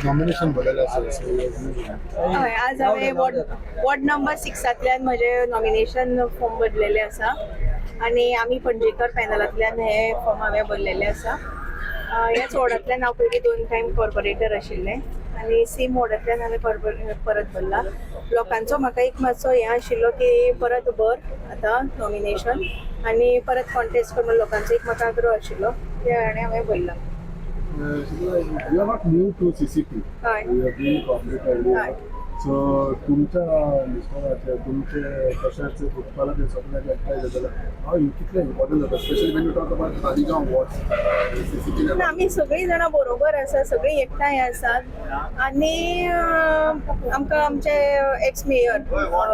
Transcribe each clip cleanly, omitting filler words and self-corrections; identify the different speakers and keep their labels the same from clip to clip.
Speaker 1: Nomination बघायला
Speaker 2: हय आज हांवें वॉर्ड नंबर 6तल्यान म्हजे नॉमिनेशन फॉर्म भरलेले आसा आनी आमी पणजेकर पॅनलांतल्यान हे फॉर्म हांवें भरलेले आसा. ह्याच वॉर्डांतल्यान हांव पयलीं 2 टायम कॉर्पोरेटर आशिल्लें आनी सेम वॉर्डांतल्यान हांवें परत भरला. लोकांचो म्हाका एक मातसो हें आशिल्लो की परत भर आतां नॉमिनेशन आनी परत कॉन्टेस्ट करून लोकांचो एक म्हाका आग्रह आशिल्लो ते आनी हांवें भरला.
Speaker 1: You are not new to CCP.
Speaker 2: हय
Speaker 1: You have been cooperated.
Speaker 2: हय.
Speaker 1: So तुमच्या मिस्टराचे तुमचे कशाचे उत्पादन हे सगळ्यांचे एकठांय जाताले हांव कितले इम्पॉर्टंट जाता specially Wien you talk about Taleigao wards CCP.
Speaker 2: आमी सगळीं जाणां बरोबर आसा, सगळीं एकठांय आसात आनी आमकां आमचे एक्स मेयर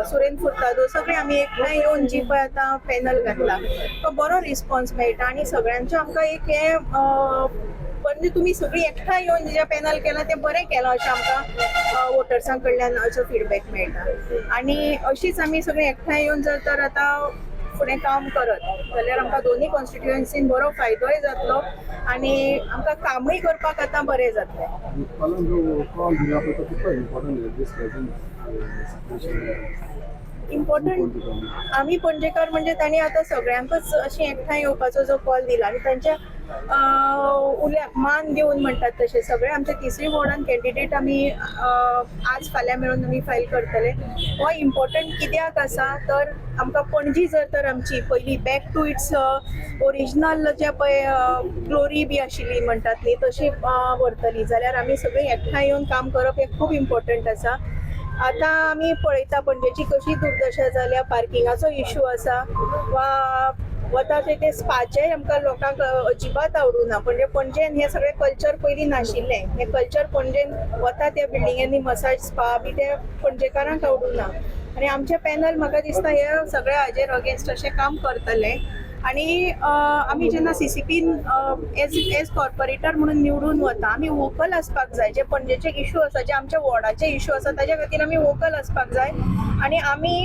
Speaker 2: सुरेंद्र फुर्तादो सगळीं आमी एकठांय येवन जी पळय आतां पॅनल घातला तो बरो रिस्पॉन्स मेळटा आनी सगळ्यांचो आमकां एक हें म्हणजे तुम्ही सगळीं एकठांय येवन जे पॅनल केलां तें बरें केलां अशें आमकां वोटर्सां कडल्यान असो फीडबॅक मेळटा आनी अशीच आमी सगळीं एकठांय येवन जर तर आतां फुडें काम करत जाल्यार आमकां दोनूय कॉन्स्टिट्युएन्सीन बरो फायदोय जातलो आनी आमकां कामूय करपाक आतां बरें जातलें.
Speaker 1: उत्पादन जो कॉल दिला पळय तो कितलो इम्पॉर्टंट दिस प्रेझेंट
Speaker 2: इम्पॉर्टंट आमी पणजेकार म्हणजे तांणी आतां सगळ्यांकच अशें एकठांय येवपाचो जो कॉल दिला आनी तांच्या उल्याक मान दिवन म्हणटात तशें सगळे आमचे तिसरी वॉर्डान कॅन्डिडेट आमी आज फाल्यां मेळून आमी फायल करतले. हो इम्पॉर्टंट कित्याक आसा तर आमकां पणजी जर तर आमची पयली बॅक टू इट्स ओरिजिनल जे पळय ग्लोरी बी आशिल्ली म्हणटात न्ही तशी व्हरतली जाल्यार आमी सगळीं एकठांय येवन काम करप हें खूब इम्पॉर्टंट आसा. आतां आमी पळयता पणजेची कशी दुर्दशा जाल्या, पार्किंगाचो इश्यू आसा वा वता ते स्पाचेय आमकां लोकांक अजिबात आवडूना. म्हणजे पणजेन हे सगळे कल्चर पयलीं नाशिल्लें, हे कल्चर पणजेन वता त्या बिल्डिंगांनी मसाज स्पा बी ते पणजेकारांक आवडूना आनी आमचे पॅनल म्हाका दिसता हे सगळ्या हाजेर अगेन्स्ट अशें काम करतले. आनी आमी जेन्ना CCPन एज कॉर्पोरेटर म्हणून निवडून वता आमी वोकल आसपाक जाय. जे पणजेचे इश्यू आसा जे आमच्या वॉर्डाचे इश्यू आसा ताज्या खातीर आमी वोकल आसपाक जाय आनी आमी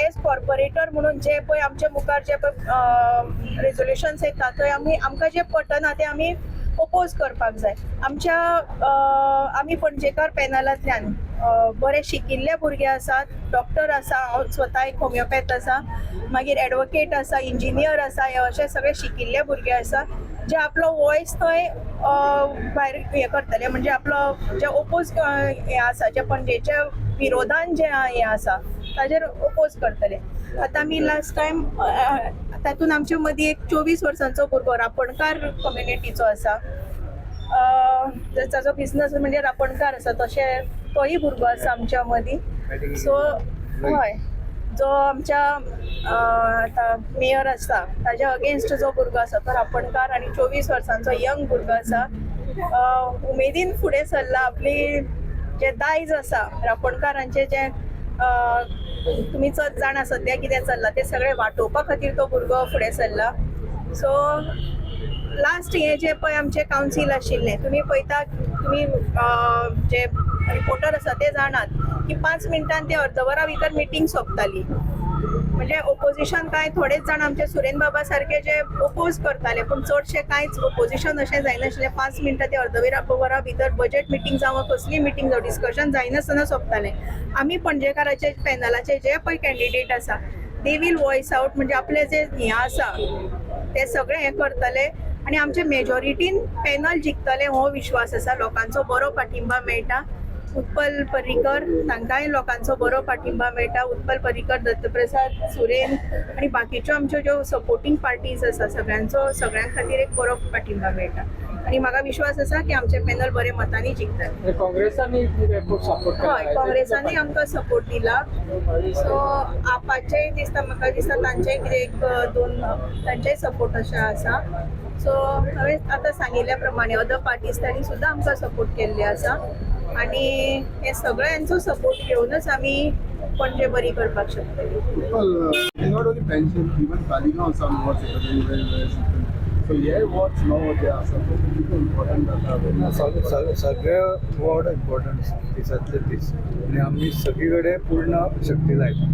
Speaker 2: एज कॉर्पोरेटर म्हणून जे पळय आमचे मुखार जे पळय रेजोल्युशन्स येता थंय आमकां जे पटना ते आमी ओपोज करपाक जाय. आमी पणजेकार पॅनलांतल्यान बरे शिकिल्ले भुरगे आसात, डॉक्टर आसा, हांव स्वता एक होमिओपॅथ आसा, मागीर एडवोकेट आसा, इंजिनियर आसा, हे अशे सगळे शिकिल्ले भुरगे आसा जे आपलो वॉयस थंय भायर हें करतले. म्हणजे आपलो जे ओपोज हें आसा जे पणजेच्या विरोधान जे हें आसा ताजेर ओपोज करतले. आतां आमी लास्ट टायम तातूंत आमचे मदीं एक 24 वर्सांचो भुरगो रापणकार कम्युनिटीचो आसा, ताजो बिझनस म्हणजे रापणकार आसा तशें तोय भुरगो आसा आमच्या मदीं. सो हय जो आमच्या आतां मेयर आसा ताज्या अगेन्स्ट जो भुरगो आसा तो रापणकार आनी 24 वर्सांचो यंग भुरगो आसा. उमेदीन फुडें सरला. आपली जे दायज आसा रापणकारांचे जे तुमी चड जाणा सद्या कितें चल्लां ते सगळें वांटोवपा खातीर तो भुरगो फुडें सरला. सो लास्ट हें जे पळय आमचें कावन्सील आशिल्लें तुमी पळयता, तुमी जे रिपोर्टर आसा ते जाणात की 5 मिनटान ते अर्दवरा भितर मिटींग सोंपताली. म्हणजे ओपोजिशन कांय थोडेच जाण आमचे सुरेन बाबा सारके जे ओपोज करताले पूण चडशे कांयच ओपोजिशन अशें जायनाशिल्लें. 5 मिनटां ते अर्दवरा भितर बजेट मिटींग जावं कसली मिटींग जावं डिस्कशन जायनासतना सोंपतालें. आमी पणजेकाराचे पॅनलाचे जे पळय कॅन्डिडेट आसा दे वील वॉयस आवट, म्हणजे आपले जे हें आसा ते सगळे हें करतले आनी आमचे मेजॉरिटीन पॅनल जिखतले हो विश्वास आसा. लोकांचो बरो पाठिंबा मेळटा. उत्पल पर्रीकर तांकांय लोकांचो बरो पाठिंबा मेळटा. उत्पल पर्रीकर, दत्तप्रसाद, सुरेन आनी बाकीच्यो आमच्यो ज्यो सपोर्टींग पार्टीज आसा सगळ्यां खातीर एक बरो पाठिंबा मेळटा आनी म्हाका विश्वास आसा की आमचे पॅनल बरे मतांनी जिखतले.
Speaker 3: काँग्रेसांनी
Speaker 2: हय काँग्रेसांनी आमकां सपोर्ट दिला. सो आपाचेय दिसता म्हाका दिसता तांचेय कितें एक 2 तांचेय सपोर्ट अशें आसा. सो हांवें आतां सांगिल्ल्या प्रमाणे अदर पार्टीज तांणी सुद्दां आमकां सपोर्ट केल्ले आसा आनी हे सगळ्यांचो सपोर्ट घेवनूच आमी पणजे बरी करपाक शकतली.
Speaker 1: Not only pension, even Taligaon some wards are very, very, very important. So yeah, wards now they are something important that
Speaker 4: सगळे वॉर्ड इम्पॉर्टंट दिसातले दीस आनी आमी सगळी कडेन पूर्ण शक्ती लायता.